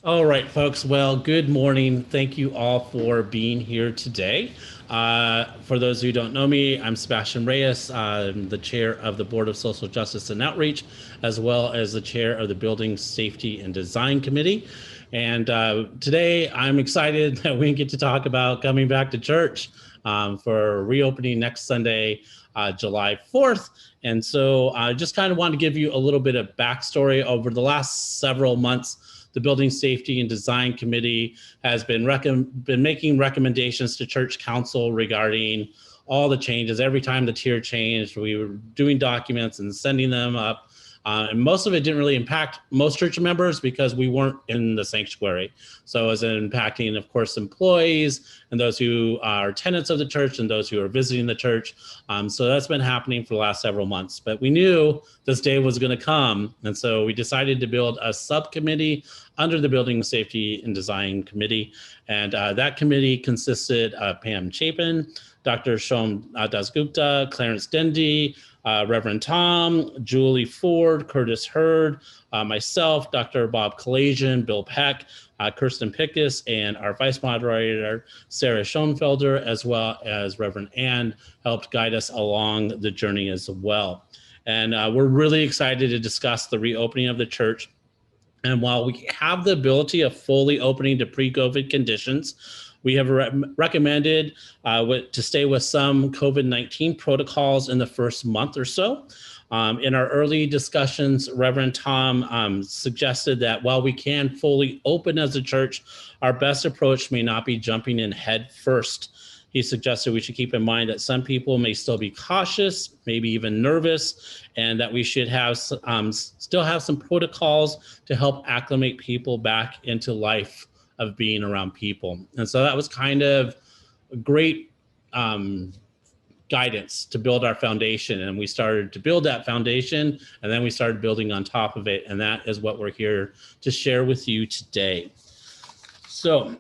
All right, folks. Well, good morning. Thank you all for being here today. For those who don't know me, I'm Sebastian Reyes. I'm the chair of the Board of Social Justice and Outreach, as well as the chair of the Building Safety and Design Committee. And today I'm excited that we get to talk about coming back to church for reopening next Sunday, July 4th. And so I just kind of want to give you a little bit of backstory. Over the last several months, the Building Safety and Design Committee has been making recommendations to Church Council regarding all the changes. Every time the tier changed, we were doing documents and sending them up. And most of it didn't really impact most church members because we weren't in the sanctuary. So it was impacting, of course, employees and those who are tenants of the church and those who are visiting the church. So that's been happening for the last several months. But we knew this day was going to come. And so we decided to build a subcommittee under the Building Safety and Design Committee. And that committee consisted of Pam Chapin, Dr. Shom Dasgupta, Clarence Dendy, Reverend Tom, Julie Ford, Curtis Hurd, myself, Dr. Bob Kalasian, Bill Peck, Kirsten Pickus, and our vice moderator, Sarah Schoenfelder, as well as Reverend Ann, helped guide us along the journey as well. And we're really excited to discuss the reopening of the church. And while we have the ability of fully opening to pre-COVID conditions, we have recommended to stay with some COVID-19 protocols in the first month or so. In our early discussions, Reverend Tom suggested that while we can fully open as a church, our best approach may not be jumping in head first. He suggested we should keep in mind that some people may still be cautious, maybe even nervous, and that we should have still have some protocols to help acclimate people back into life of being around people. And so that was kind of a great guidance to build our foundation. And we started to build that foundation, and then we started building on top of it. And that is what we're here to share with you today. So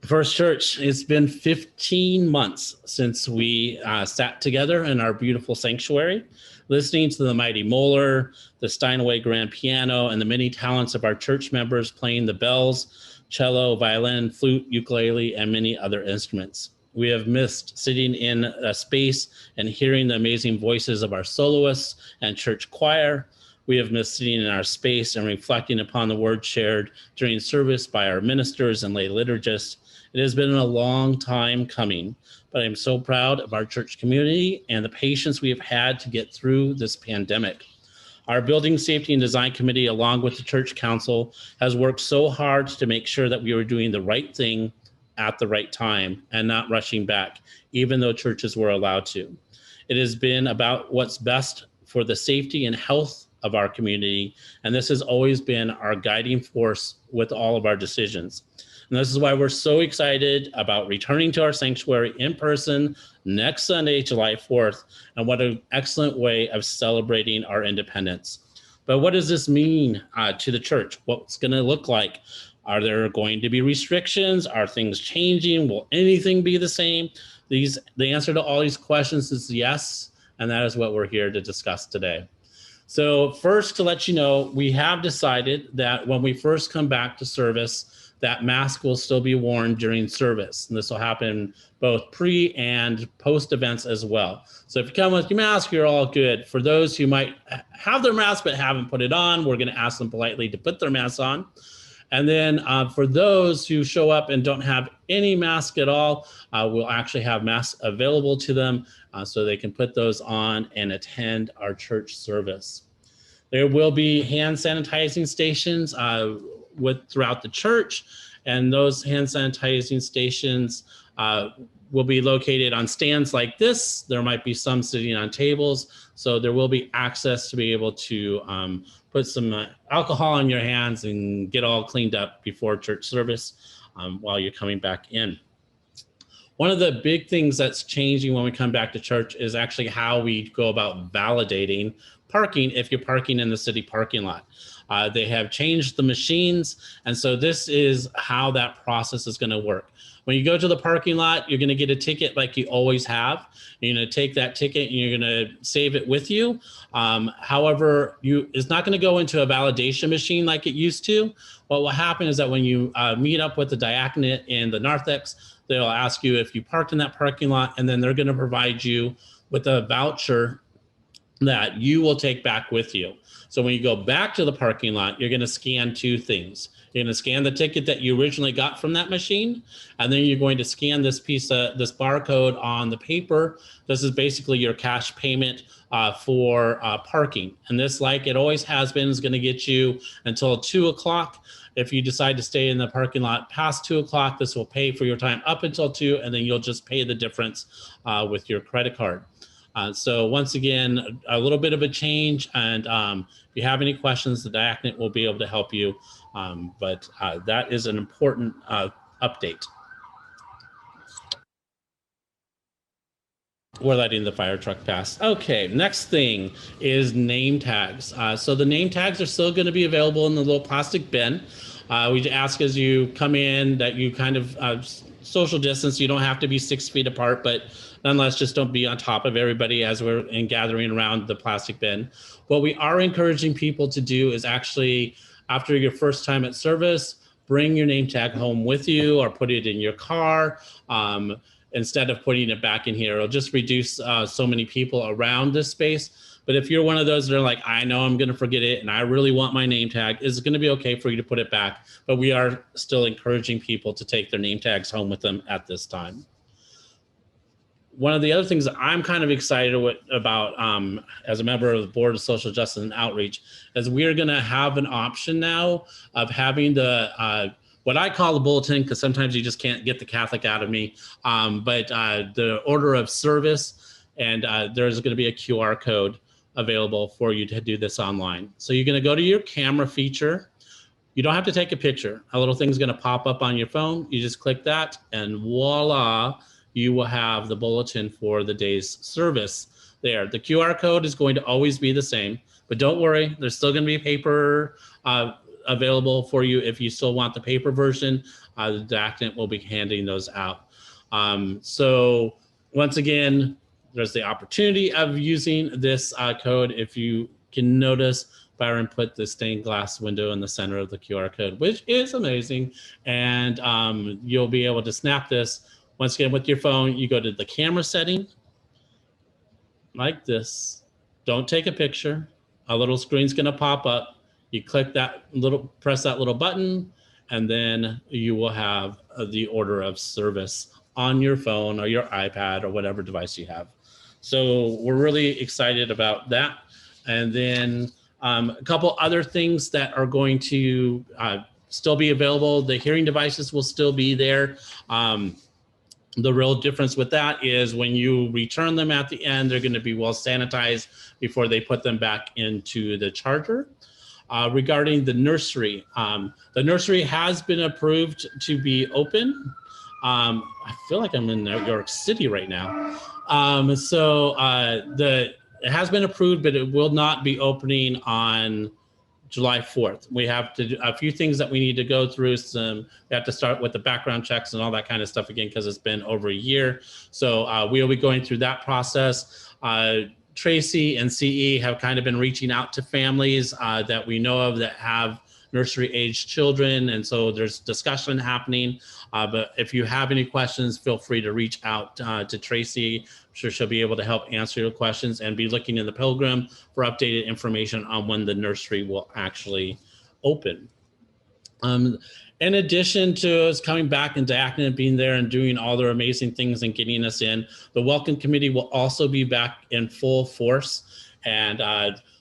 First Church, it's been 15 months since we sat together in our beautiful sanctuary, listening to the mighty Moeller, the Steinway grand piano, and the many talents of our church members playing the bells, cello, violin, flute, ukulele, and many other instruments. We have missed sitting in a space and hearing the amazing voices of our soloists and church choir. We have missed sitting in our space and reflecting upon the word shared during service by our ministers and lay liturgists. It has been a long time coming, but I'm so proud of our church community and the patience we have had to get through this pandemic. Our Building Safety and Design Committee, along with the Church Council, has worked so hard to make sure that we were doing the right thing at the right time and not rushing back, even though churches were allowed to. It has been about what's best for the safety and health of our community, and this has always been our guiding force with all of our decisions. And this is why we're so excited about returning to our sanctuary in person next Sunday, July 4th, and what an excellent way of celebrating our independence. But what does this mean to the church? What's going to look like? Are there going to be restrictions? Are things changing? Will anything be the same? The answer to all these questions is yes, and that is what we're here to discuss today. So first, to let you know, we have decided that when we first come back to service, that mask will still be worn during service. And this will happen both pre and post events as well. So if you come with your mask, you're all good. For those who might have their mask but haven't put it on, we're going to ask them politely to put their mask on. And then for those who show up and don't have any mask at all, we'll actually have masks available to them so they can put those on and attend our church service. There will be hand sanitizing stations throughout the church, and those hand sanitizing stations will be located on stands like this. There might be some sitting on tables, so there will be access to be able to put some alcohol on your hands and get all cleaned up before church service while you're coming back in. One of the big things that's changing when we come back to church is actually how we go about validating parking if you're parking in the city parking lot. They have changed the machines. And so this is how that process is going to work. When you go to the parking lot, you're going to get a ticket like you always have. You're going to take that ticket and you're going to save it with you. However, it's not going to go into a validation machine like it used to. What will happen is that when you meet up with the diaconate in the narthex, they'll ask you if you parked in that parking lot, and then they're going to provide you with a voucher that you will take back with you. So when you go back to the parking lot, you're going to scan two things. You're going to scan the ticket that you originally got from that machine, and then you're going to scan this this barcode on the paper. This is basically your cash payment for parking. And this, like it always has been, is going to get you until 2 o'clock. If you decide to stay in the parking lot past 2 o'clock, this will pay for your time up until 2, and then you'll just pay the difference with your credit card. So once again, a little bit of a change, and if you have any questions, the diaconate will be able to help you. But that is an important update. We're letting the fire truck pass. Okay, next thing is name tags. So the name tags are still going to be available in the little plastic bin. We ask as you come in that you kind of social distance. You don't have to be 6 feet apart, but nonetheless, just don't be on top of everybody as we're gathering around the plastic bin. What we are encouraging people to do is actually, after your first time at service, bring your name tag home with you or put it in your car. Instead of putting it back in here, it'll just reduce so many people around this space. But if you're one of those that are like, I know I'm going to forget it and I really want my name tag, it's going to be okay for you to put it back. But we are still encouraging people to take their name tags home with them at this time. One of the other things that I'm kind of excited about as a member of the Board of Social Justice and Outreach is we're going to have an option now of having the what I call the bulletin, because sometimes you just can't get the Catholic out of me, but the order of service, and there's going to be a QR code available for you to do this online. So you're going to go to your camera feature. You don't have to take a picture. A little thing's going to pop up on your phone. You just click that, and voila, you will have the bulletin for the day's service there. The QR code is going to always be the same, but don't worry, there's still going to be paper available for you if you still want the paper version. The diaconate will be handing those out. So once again, there's the opportunity of using this code. If you can notice, Byron put the stained glass window in the center of the QR code, which is amazing. And you'll be able to snap this. Once again, with your phone, you go to the camera setting like this. Don't take a picture. A little screen's going to pop up. You click that press that little button, and then you will have the order of service on your phone or your iPad or whatever device you have. So we're really excited about that. And then a couple other things that are going to still be available. The hearing devices will still be there. The real difference with that is when you return them at the end, they're going to be well sanitized before they put them back into the charger. Regarding the nursery has been approved to be open. I feel like I'm in New York City right now. It has been approved, but it will not be opening on July 4th. We have to do a few things that we need to go through. We have to start with the background checks and all that kind of stuff again, because it's been over a year. So we'll be going through that process. Tracy and CE have kind of been reaching out to families that we know of that have nursery age children. And so there's discussion happening. But if you have any questions, feel free to reach out to Tracy. I'm sure she'll be able to help answer your questions, and be looking in the Pilgrim for updated information on when the nursery will actually open. In addition to us coming back and diaconate being there and doing all their amazing things and getting us in, the Welcome Committee will also be back in full force. And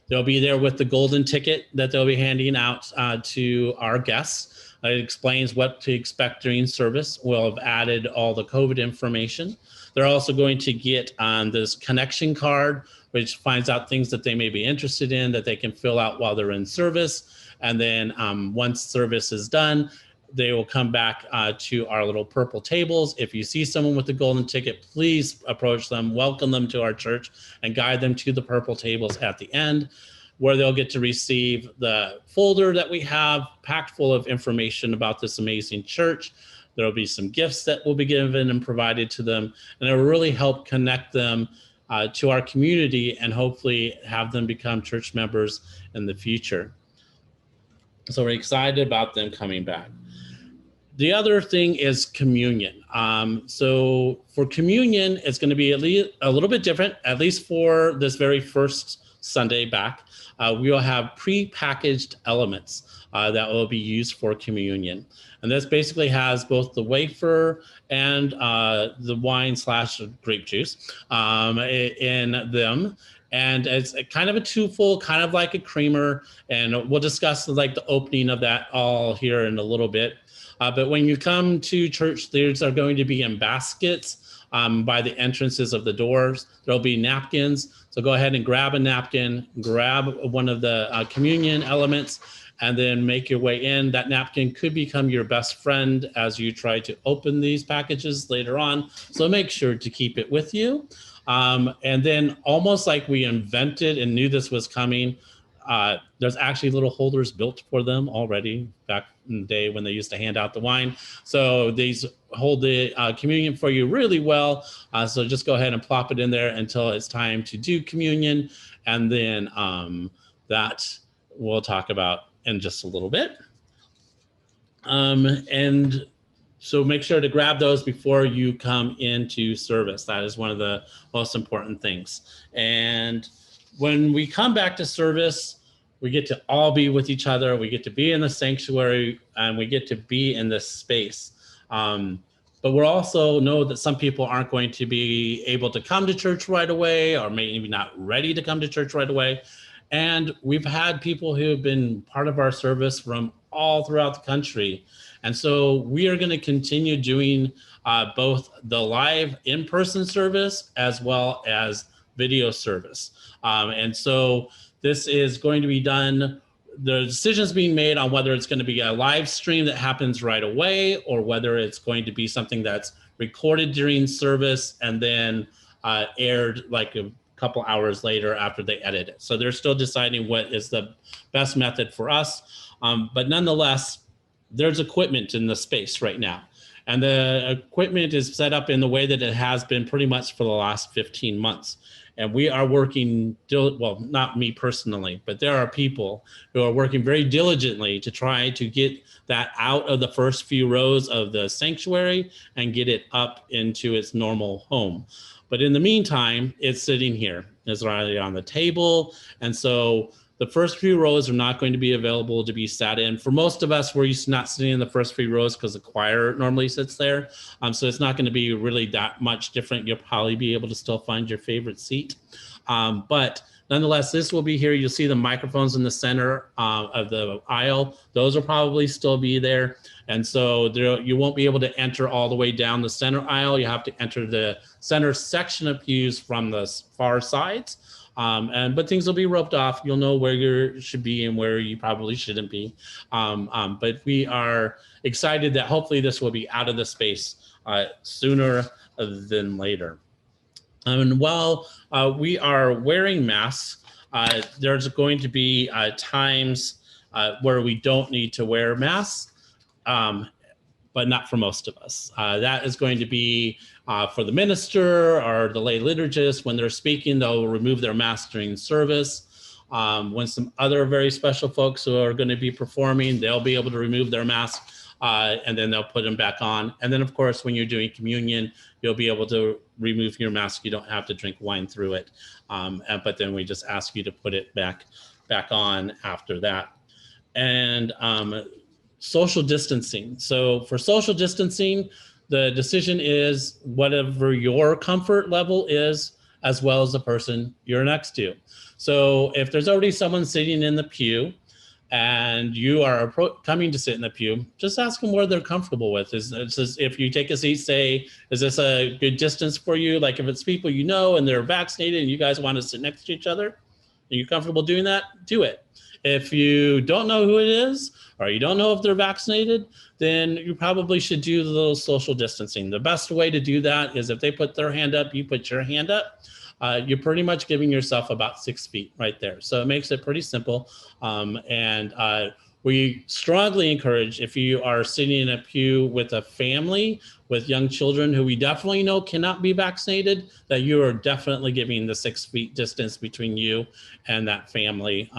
they'll be there with the golden ticket that they'll be handing out to our guests. It explains what to expect during service. We'll have added all the COVID information. They're also going to get on this connection card, which finds out things that they may be interested in that they can fill out while they're in service. And then once service is done, they will come back to our little purple tables. If you see someone with the golden ticket, please approach them, welcome them to our church, and guide them to the purple tables at the end. where they'll get to receive the folder that we have packed full of information about this amazing church. There'll be some gifts that will be given and provided to them, and it will really help connect them to our community and hopefully have them become church members in the future. So we're excited about them coming back. The other thing is communion. So for communion, it's going to be a little bit different, at least for this very first Sunday back. We will have pre-packaged elements that will be used for communion. And this basically has both the wafer and the wine / grape juice in them. And it's kind of a twofold, kind of like a creamer. And we'll discuss like the opening of that all here in a little bit. But when you come to church, these are going to be in baskets by the entrances of the doors. There'll be napkins. So go ahead and grab a napkin, grab one of the communion elements, and then make your way in. That napkin could become your best friend as you try to open these packages later on. So make sure to keep it with you. And then almost like we invented and knew this was coming, there's actually little holders built for them already back in the day when they used to hand out the wine. So these hold the communion for you really well. So just go ahead and plop it in there until it's time to do communion. And then that we'll talk about in just a little bit. And so make sure to grab those before you come into service. That is one of the most important things. And when we come back to service, we get to all be with each other. We get to be in the sanctuary, and we get to be in this space. But we also know that some people aren't going to be able to come to church right away, or maybe not ready to come to church right away. And we've had people who have been part of our service from all throughout the country. And so we are going to continue doing both the live in-person service as well as video service. And so this is going to be done, the decision's being made on whether it's going to be a live stream that happens right away or whether it's going to be something that's recorded during service and then aired like a couple hours later after they edit it. So they're still deciding what is the best method for us. But nonetheless, there's equipment in the space right now. And the equipment is set up in the way that it has been pretty much for the last 15 months. And we are working, well, not me personally, but there are people who are working very diligently to try to get that out of the first few rows of the sanctuary and get it up into its normal home. But in the meantime, it's sitting here. It's already on the table. And so the first few rows are not going to be available to be sat in. For most of us, we're used to not sitting in the first few rows because the choir normally sits there. So it's not going to be really that much different. You'll probably be able to still find your favorite seat. But nonetheless, this will be here. You'll see the microphones in the center of the aisle. Those will probably still be there. And so you won't be able to enter all the way down the center aisle. You have to enter the center section of pews from the far sides. But things will be roped off. You'll know where you should be and where you probably shouldn't be. But we are excited that hopefully this will be out of the space sooner than later. And while we are wearing masks, there's going to be times where we don't need to wear masks, but not for most of us. That is going to be for the minister or the lay liturgist. When they're speaking, they'll remove their mask during service. When some other very special folks who are going to be performing, they'll be able to remove their mask and then they'll put them back on. And then, of course, when you're doing communion, you'll be able to remove your mask. You don't have to drink wine through it. But then we just ask you to put it back on after that. And social distancing. So for social distancing, the decision is whatever your comfort level is, as well as the person you're next to. So if there's already someone sitting in the pew and you are coming to sit in the pew, just ask them where they're comfortable with. If you take a seat, say, is this a good distance for you? Like if it's people you know and they're vaccinated and you guys want to sit next to each other, you're comfortable doing that, do it. If you don't know who it is, or you don't know if they're vaccinated, then you probably should do the little social distancing. The best way to do that is if they put their hand up, you put your hand up. You're pretty much giving yourself about 6 feet right there. So it makes it pretty simple. We strongly encourage, if you are sitting in a pew with a family with young children who we definitely know cannot be vaccinated, that you are definitely giving the 6 feet distance between you and that family,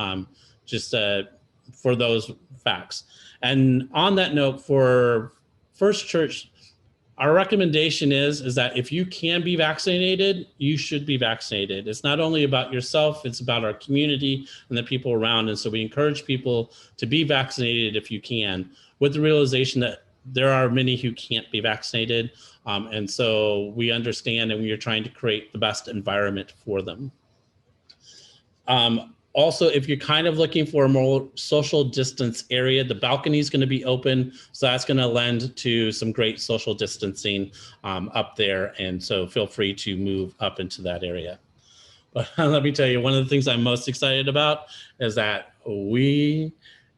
for those facts. And on that note, for First Church, our recommendation is that if you can be vaccinated, you should be vaccinated. It's not only about yourself, it's about our community and the people around. And so we encourage people to be vaccinated if you can, with the realization that there are many who can't be vaccinated. And so we understand, and we are trying to create the best environment for them. Also, if you're kind of looking for a more social distance area, the balcony is going to be open. So that's going to lend to some great social distancing up there. And so feel free to move up into that area. But let me tell you, one of the things I'm most excited about is that we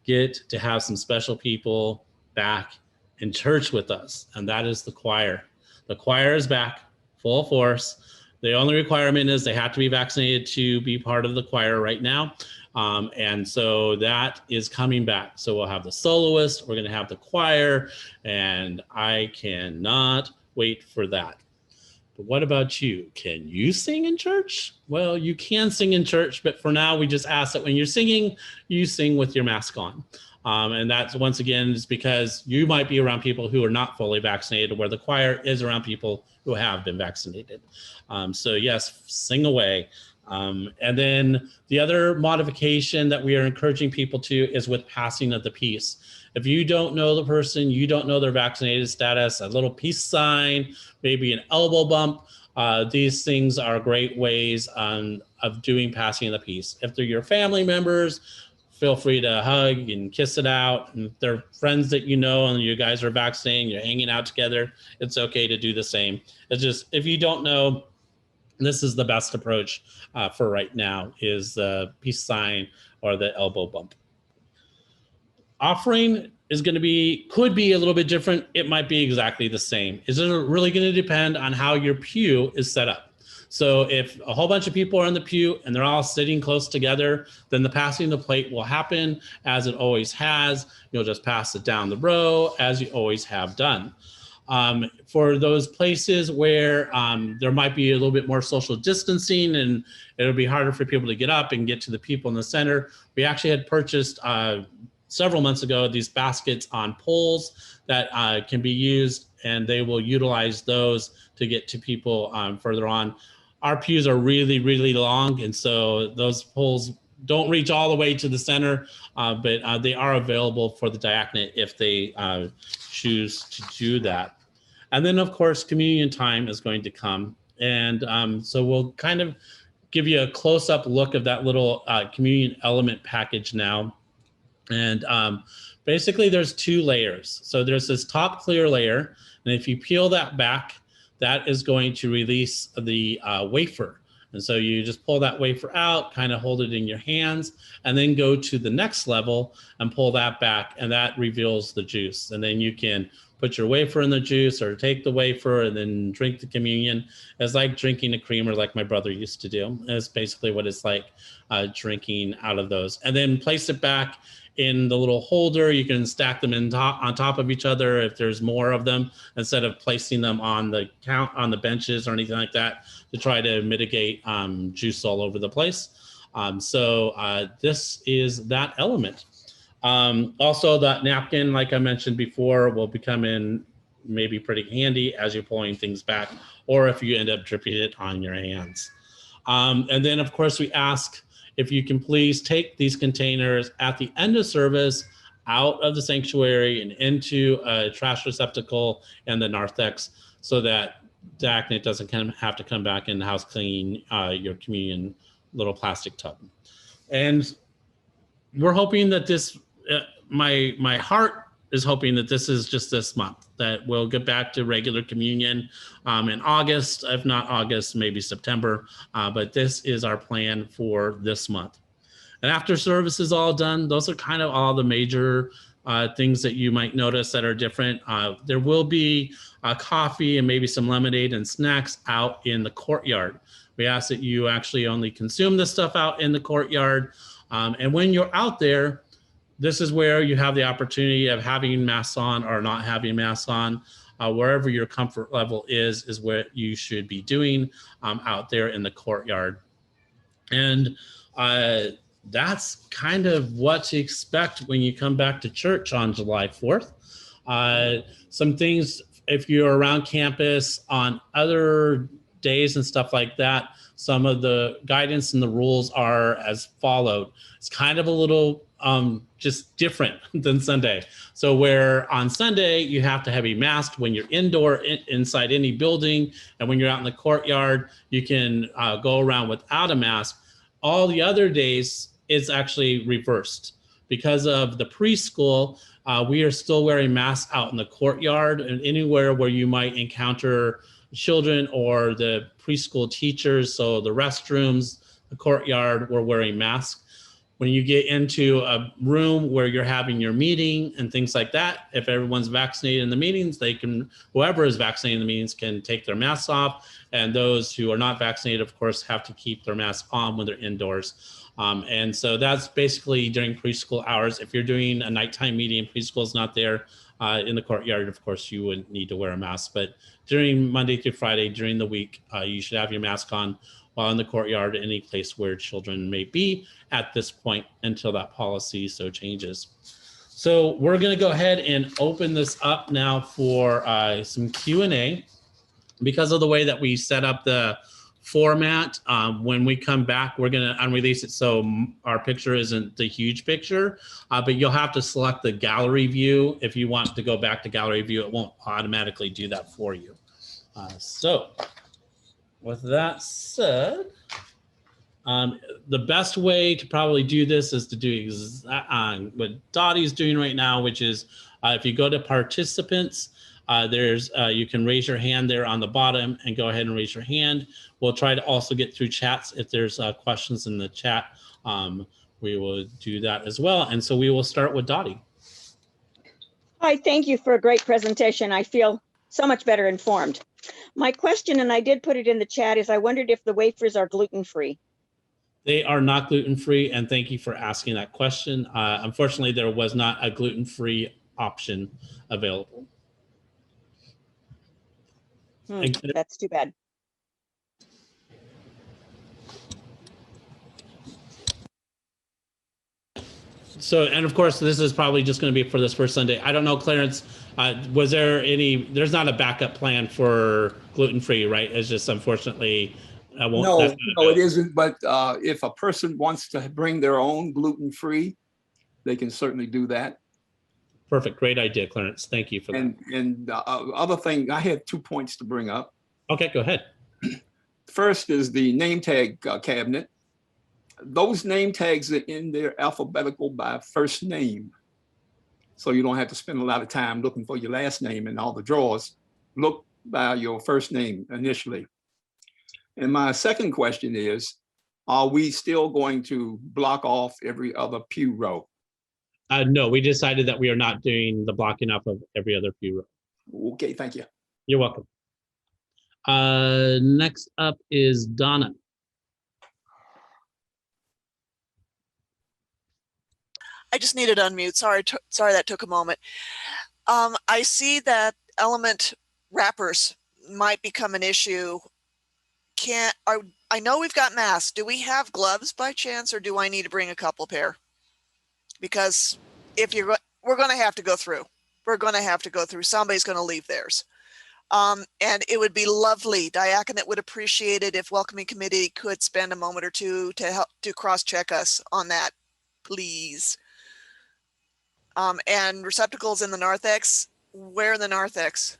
get to have some special people back in church with us. And that is the choir. The choir is back full force. The only requirement is they have to be vaccinated to be part of the choir right now. And so that is coming back. So we'll have the soloist, we're going to have the choir, and I cannot wait for that. But what about you? Can you sing in church? Well, you can sing in church, but for now, we just ask that when you're singing, you sing with your mask on. And that's, once again, is because you might be around people who are not fully vaccinated, where the choir is around people who have been vaccinated. So yes, sing away. And then the other modification that we are encouraging people to is with passing of the peace. If you don't know the person, you don't know their vaccinated status, a little peace sign, maybe an elbow bump, these things are great ways of doing passing of the peace. If they're your family members, feel free to hug and kiss it out. And if they're friends that you know and you guys are vaccinating, you're hanging out together, it's okay to do the same. It's just, if you don't know, this is the best approach for right now, is the peace sign or the elbow bump. Offering is going to be, could be a little bit different. It might be exactly the same. It's really going to depend on how your pew is set up. So if a whole bunch of people are in the pew and they're all sitting close together, then the passing of the plate will happen as it always has. You'll just pass it down the row as you always have done. For those places where there might be a little bit more social distancing and it'll be harder for people to get up and get to the people in the center, we actually had purchased several months ago these baskets on poles that can be used, and they will utilize those to get to people further on. Our pews are really, really long, and so those poles don't reach all the way to the center, but they are available for the diaconate if they choose to do that. And then, of course, communion time is going to come. And so we'll kind of give you a close-up look of that little communion element package now. And basically, there's 2 layers. So there's this top clear layer, and if you peel that back, that is going to release the wafer. And so you just pull that wafer out, kind of hold it in your hands, and then go to the next level and pull that back, and that reveals the juice. And then you can put your wafer in the juice or take the wafer and then drink the communion. It's like drinking a creamer like my brother used to do. That's basically what it's like drinking out of those. And then place it back in the little holder. You can stack them on top of each other if there's more of them, instead of placing them on the benches or anything like that, to try to mitigate juice all over the place. So this is that element. Also, that napkin, like I mentioned before, will become in maybe pretty handy as you're pulling things back, or if you end up dripping it on your hands. And then, of course, we ask if you can please take these containers at the end of service out of the sanctuary and into a trash receptacle and the narthex, so that diaconate doesn't have to come back and house clean your communion little plastic tub. And we're hoping that this, my heart is hoping that this is just this month, that we'll get back to regular communion in August, if not August, maybe September. But this is our plan for this month. And after service is all done, those are kind of all the major things that you might notice that are different. There will be coffee and maybe some lemonade and snacks out in the courtyard. We ask that you actually only consume this stuff out in the courtyard. And when you're out there, this is where you have the opportunity of having masks on or not having masks on. Wherever your comfort level is what you should be doing out there in the courtyard. And that's kind of what to expect when you come back to church on July 4th. Some things, if you're around campus on other days and stuff like that, some of the guidance and the rules are as followed. It's kind of a little just different than Sunday. So where on Sunday you have to have a mask when you're indoor inside any building, and when you're out in the courtyard, you can go around without a mask. All the other days it's actually reversed. Because of the preschool, we are still wearing masks out in the courtyard and anywhere where you might encounter children or the preschool teachers. So the restrooms, the courtyard, we're wearing masks. When you get into a room where you're having your meeting and things like that, if everyone's vaccinated in the meetings, they can, whoever is vaccinated in the meetings can take their masks off. And those who are not vaccinated, of course, have to keep their masks on when they're indoors. And so that's basically during preschool hours. If you're doing a nighttime meeting and preschool is not there in the courtyard, of course, you wouldn't need to wear a mask. But during Monday through Friday, during the week, you should have your mask on while in the courtyard, any place where children may be at this point until that policy so changes. So we're going to go ahead and open this up now for some Q&A. Because of the way that we set up the format, when we come back, we're going to unrelease it so our picture isn't the huge picture, but you'll have to select the gallery view. If you want to go back to gallery view, it won't automatically do that for you. So with that said, the best way to probably do this is to do what Dottie's doing right now, which is if you go to participants, you can raise your hand there on the bottom and go ahead and raise your hand. We'll try to also get through chats. If there's questions in the chat, we will do that as well. And so we will start with Dottie. Hi, thank you for a great presentation. I feel so much better informed. My question, and I did put it in the chat, is I wondered if the wafers are gluten-free. They are not gluten-free, and thank you for asking that question. Unfortunately, there was not a gluten-free option available. That's too bad. So, and of course, this is probably just going to be for this first Sunday. I don't know, Clarence, was there there's not a backup plan for gluten-free, right? It's just unfortunately, no, it isn't. But if a person wants to bring their own gluten-free, they can certainly do that. Perfect. Great idea, Clarence. Thank you for that. And the other thing, I had 2 points to bring up. Okay, go ahead. First is the name tag cabinet. Those name tags are in there alphabetical by first name. So you don't have to spend a lot of time looking for your last name in all the drawers. Look by your first name initially. And my second question is, are we still going to block off every other pew row? No, we decided that we are not doing the blocking up of every other pew row. Okay, thank you. You're welcome. Next up is Donna. I just needed to unmute. Sorry, that took a moment. I see that element wrappers might become an going I know we've got masks. Do we have gloves by chance, or do I need to bring a couple pair? Because if we're going to have to go through. We're going to have to go through. Somebody's going to leave theirs. And it would be lovely. Diaconate would appreciate it if welcoming committee could spend a moment or two to help to cross-check us on that, please. And receptacles in the narthex. Where in the narthex?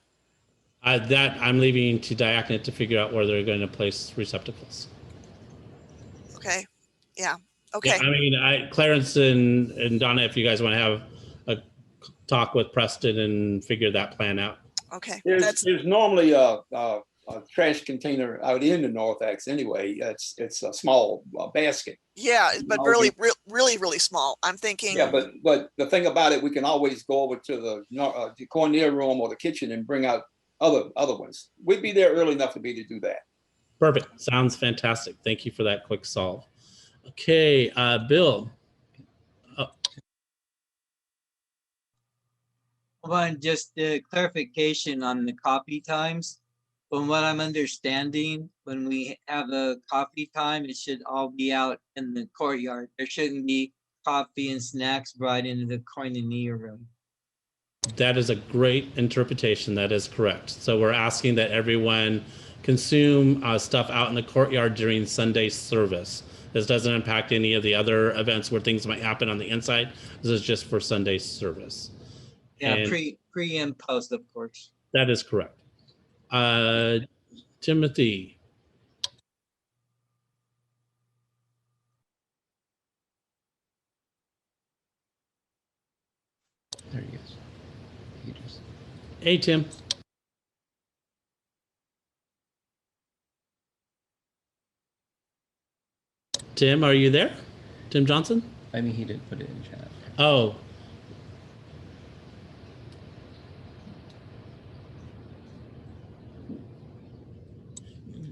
That I'm leaving to Diaconate to figure out where they're going to place receptacles. Okay. Yeah. Okay. Yeah, I mean, Clarence and Donna, if you guys want to have a talk with Preston and figure that plan out. Okay. There's normally a trash container out in the north axe anyway. It's a small basket. Yeah, but No, really, really small. I'm thinking. Yeah, but the thing about it, we can always go over to the corner room or the kitchen and bring out other ones. We'd be there early enough to be to do that. Perfect. Sounds fantastic. Thank you for that quick solve. Okay, Bill. One, just a clarification on the coffee times. From what I'm understanding, when we have a coffee time, it should all be out in the courtyard. There shouldn't be coffee and snacks brought into the koinonia room. That is a great interpretation. That is correct. So we're asking that everyone consume stuff out in the courtyard during Sunday service. This doesn't impact any of the other events where things might happen on the inside. This is just for Sunday service. Yeah, And pre and post, of course. that is correct. Timothy. There he is. He just... Hey, Tim. Tim, are you there? Tim Johnson? I mean, he did put it in chat. Oh.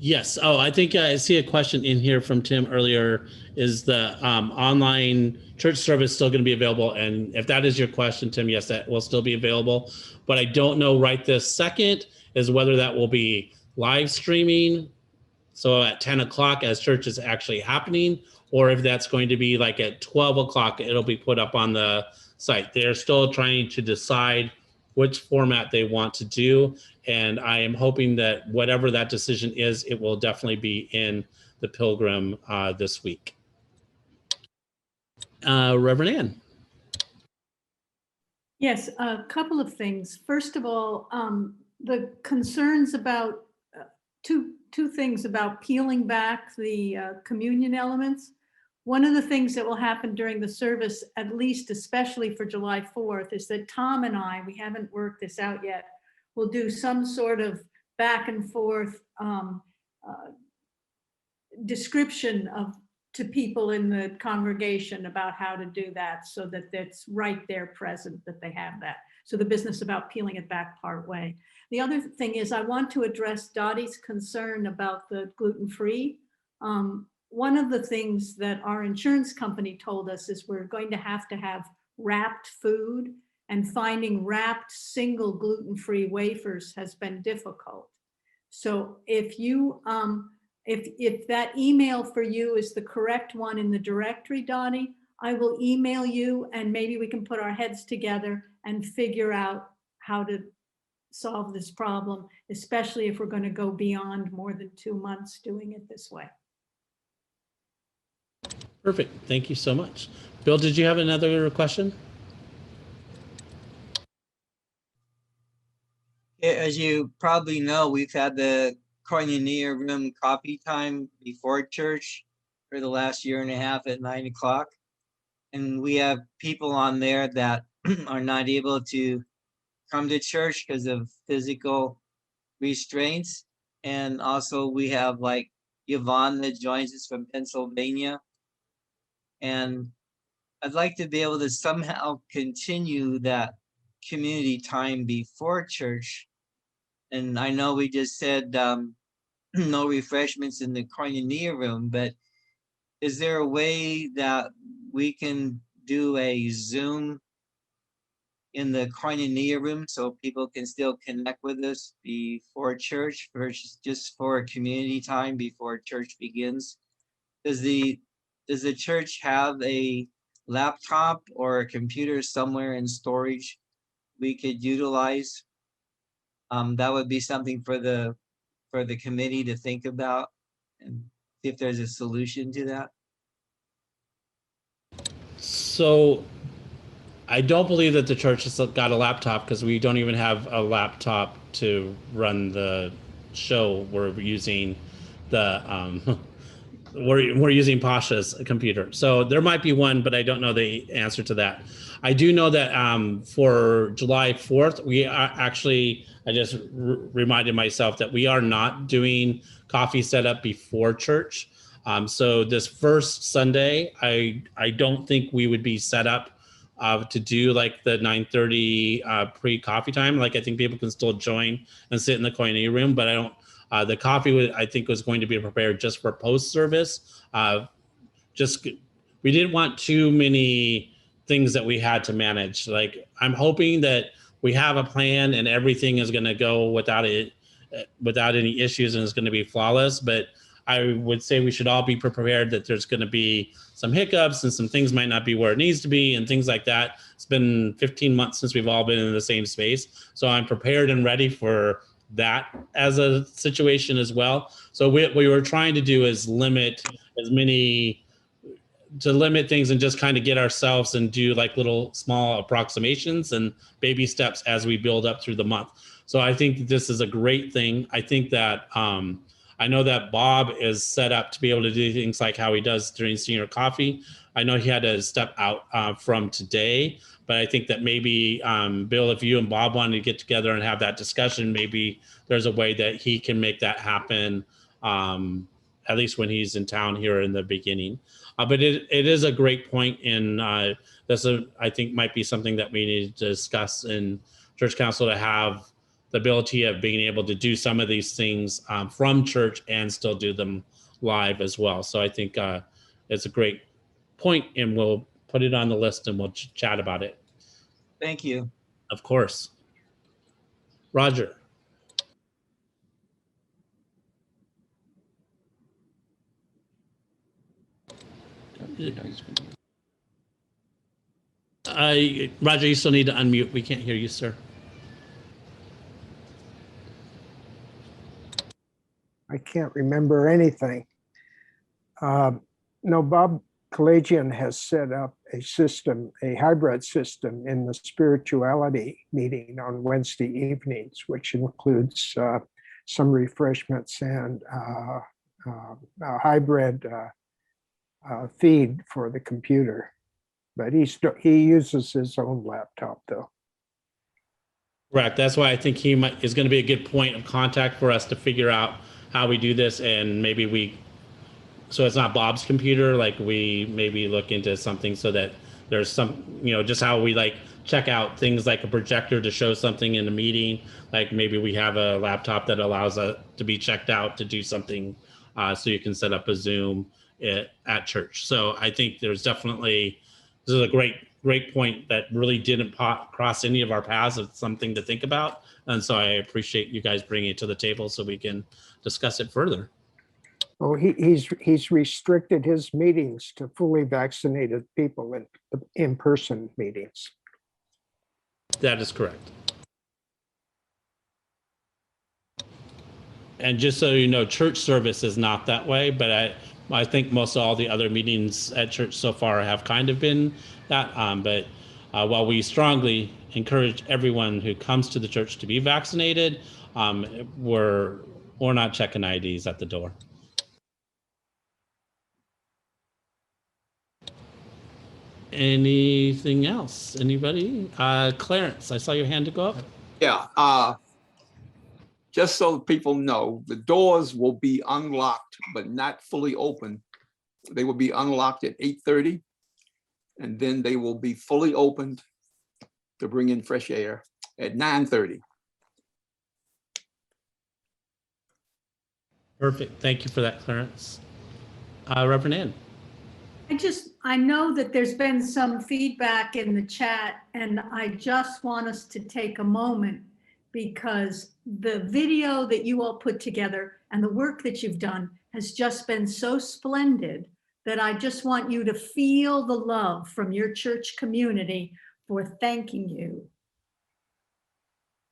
Yes. Oh, I think I see a question in here from Tim earlier. Is the online church service still going to be available? And if that is your question, Tim, yes, that will still be available. But I don't know right this second is whether that will be live streaming. So at 10 o'clock as church is actually happening, or if that's going to be like at 12 o'clock, it'll be put up on the site. They're still trying to decide which format they want to do. And I am hoping that whatever that decision is, it will definitely be in the Pilgrim this week. Reverend Ann. Yes, a couple of things. First of all, the concerns about two things about peeling back the communion elements. One of the things that will happen during the service, at least especially for July 4th, is that Tom and I, we haven't worked this out yet, will do some sort of back and forth description to people in the congregation about how to do that, so that it's right there present that they have that. So the business about peeling it back part way. The other thing is I want to address Dottie's concern about the gluten-free. One of the things that our insurance company told us is we're going to have wrapped food, and finding wrapped single gluten-free wafers has been difficult. So if you, if that email for you is the correct one in the directory, Dottie, I will email you and maybe we can put our heads together and figure out how to solve this problem, especially if we're going to go beyond more than 2 months doing it this way. Perfect. Thank you so much. Bill, did you have another question? As you probably know, we've had the koinonia room coffee time before church for the last year and a half at 9 o'clock. And we have people on there that are not able to come to church because of physical restraints. And also we have like Yvonne that joins us from Pennsylvania. And I'd like to be able to somehow continue that community time before church. And I know we just said no refreshments in the koinonia room, but is there a way that we can do a Zoom in the koinonia room so people can still connect with us before church versus just for a community time before church begins? Does the church have a laptop or a computer somewhere in storage we could utilize? That would be something for the committee to think about and see if there's a solution to that. So I don't believe that the church has got a laptop because we don't even have a laptop to run the show. We're using the we're using Pasha's computer. So there might be one, but I don't know the answer to that. I do know that for July 4th, we are actually, I just reminded myself that we are not doing coffee setup before church. So this first Sunday, I don't think we would be set up to do like the 9:30 pre-coffee time. Like I think people can still join and sit in the koinonia room, but I don't. The coffee I think was going to be prepared just for post service. We didn't want too many things that we had to manage. Like I'm hoping that we have a plan and everything is going to go without any issues and it's going to be flawless. But I would say we should all be prepared that there's going to be some hiccups and some things might not be where it needs to be and things like that. It's been 15 months since we've all been in the same space. So I'm prepared and ready for that as a situation as well. So what we were trying to do is limit things and just kind of get ourselves and do like little small approximations and baby steps as we build up through the month. So I think this is a great thing. I think that I know that Bob is set up to be able to do things like how he does during senior coffee. I know he had to step out from today, but I think that maybe, Bill, if you and Bob wanted to get together and have that discussion, maybe there's a way that he can make that happen, at least when he's in town here in the beginning. But it is a great point, and this I think might be something that we need to discuss in church council, to have the ability of being able to do some of these things from church and still do them live as well. So I think it's a great point, and we'll put it on the list and we'll chat about it. Thank you. Of course. Roger. Roger, you still need to unmute. We can't hear you, sir. I can't remember anything. No, Bob Kalajian has set up a system, a hybrid system in the spirituality meeting on Wednesday evenings, which includes some refreshments and a hybrid feed for the computer. But he uses his own laptop though. Correct. That's why I think is going to be a good point of contact for us to figure out how we do this, and maybe so it's not Bob's computer, like we maybe look into something so that there's some, just how we like check out things like a projector to show something in a meeting. Like maybe we have a laptop that allows us to be checked out to do something, so you can set up a Zoom at church. So I think this is a great point that really didn't cross any of our paths. It's something to think about. And so I appreciate you guys bringing it to the table so we can discuss it further. Oh, he's restricted his meetings to fully vaccinated people in in-person meetings. That is correct. And just so you know, church service is not that way, but I think most of all the other meetings at church so far have kind of been that. But while we strongly encourage everyone who comes to the church to be vaccinated, we're not checking IDs at the door. Anything else? Anybody? Clarence, I saw your hand to go up. Yeah. Just so people know, the doors will be unlocked, but not fully open. They will be unlocked at 8:30, and then they will be fully opened to bring in fresh air at 9:30. Perfect. Thank you for that, Clarence. Reverend Ann. I know that there's been some feedback in the chat, and I just want us to take a moment, because the video that you all put together and the work that you've done has just been so splendid that I just want you to feel the love from your church community for thanking you.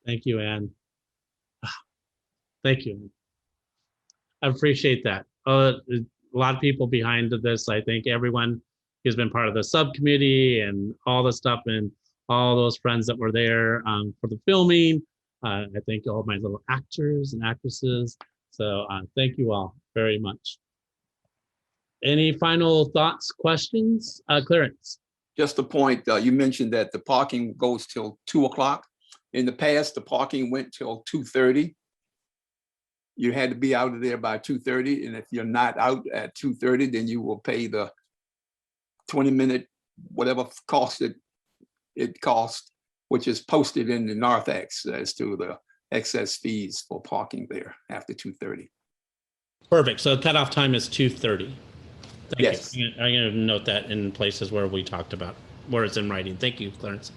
Thank you, Ann. Thank you. I appreciate that. A lot of people behind this. I think everyone who's been part of the subcommittee and all the stuff, and all those friends that were there for the filming. I thank all my little actors and actresses. So thank you all very much. Any final thoughts, questions? Clarence? Just a point, you mentioned that the parking goes till 2 o'clock. In the past, the parking went till 2:30. You had to be out of there by 2:30, and if you're not out at 2:30, then you will pay the 20-minute, whatever cost it cost, which is posted in the Narthex as to the excess fees for parking there after 2:30. Perfect. So cutoff time is 2:30. Thank Yes. you. I'm going to note that in places where we talked about, where it's in writing. Thank you, Clarence.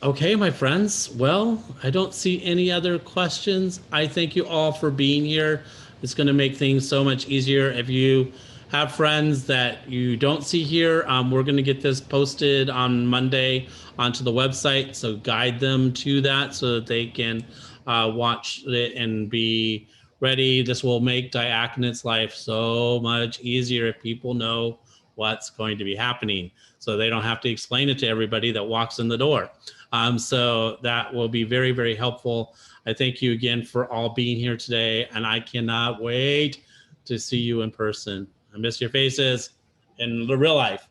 Okay, my friends. Well, I don't see any other questions. I thank you all for being here. It's going to make things so much easier. If you have friends that you don't see here, we're going to get this posted on Monday onto the website. So guide them to that so that they can watch it and be ready. This will make Diaconate life so much easier if people know what's going to be happening, so they don't have to explain it to everybody that walks in the door. So that will be very, very helpful. I thank you again for all being here today, and I cannot wait to see you in person. I miss your faces in the real life.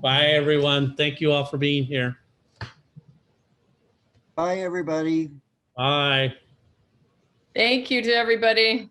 Bye, everyone. Thank you all for being here. Bye, everybody. Bye. Thank you to everybody.